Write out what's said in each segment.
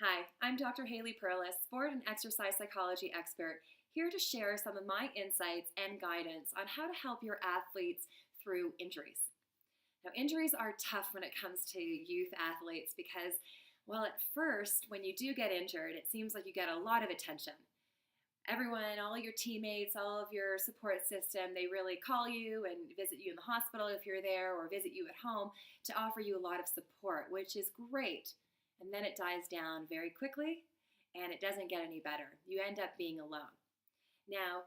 Hi, I'm Dr. Haley Perlus, sport and exercise psychology expert, here to share some of my insights and guidance on how to help your athletes through injuries. Now, injuries are tough when it comes to youth athletes because, well, at first, when you do get injured, it seems like you get a lot of attention. Everyone, all your teammates, all of your support system, they really call you and visit you in the hospital if you're there or visit you at home to offer you a lot of support, which is great. And then it dies down very quickly and it doesn't get any better. You end up being alone. Now,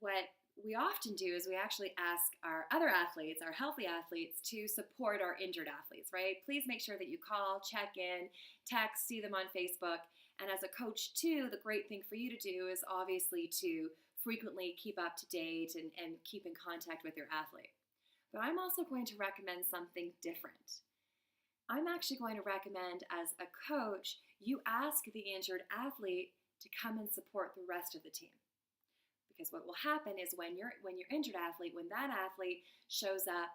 what we often do is we actually ask our other athletes, our healthy athletes, to support our injured athletes, right? Please make sure that you call, check in, text, see them on Facebook. And as a coach, too, the great thing for you to do is obviously to frequently keep up to date and keep in contact with your athlete. But I'm also going to recommend something different. I'm actually going to recommend, as a coach, you ask the injured athlete to come and support the rest of the team. Because what will happen is when your injured athlete, when that athlete shows up,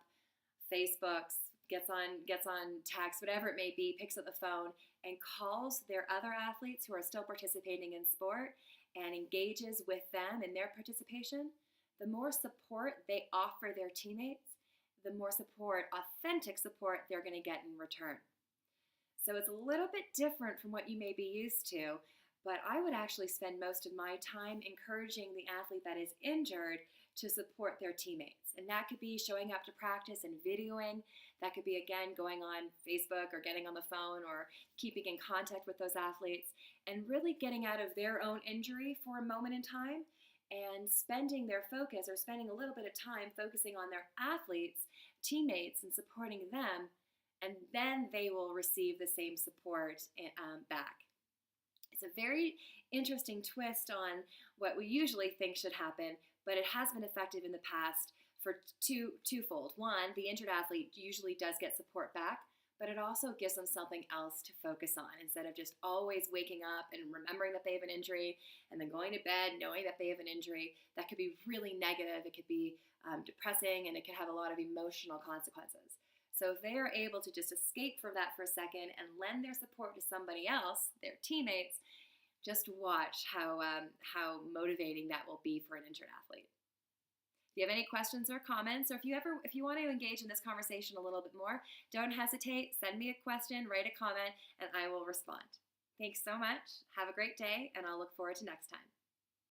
Facebooks, gets on text, whatever it may be, picks up the phone and calls their other athletes who are still participating in sport and engages with them in their participation, the more support they offer their teammates, the more support, authentic support, they're going to get in return. So it's a little bit different from what you may be used to, but I would actually spend most of my time encouraging the athlete that is injured to support their teammates. And that could be showing up to practice and videoing. That could be, again, going on Facebook or getting on the phone or keeping in contact with those athletes and really getting out of their own injury for a moment in time and spending their focus or spending a little bit of time focusing on their athletes, teammates, and supporting them, and then they will receive the same support back. It's a very interesting twist on what we usually think should happen, but it has been effective in the past for twofold. One, the injured athlete usually does get support back, but it also gives them something else to focus on instead of just always waking up and remembering that they have an injury and then going to bed knowing that they have an injury. That could be really negative. It could be depressing, and it could have a lot of emotional consequences. So if they are able to just escape from that for a second and lend their support to somebody else, their teammates, just watch how motivating that will be for an injured athlete. If you have any questions or comments, or if you want to engage in this conversation a little bit more, don't hesitate. Send me a question, write a comment, and I will respond. Thanks so much. Have a great day, and I'll look forward to next time.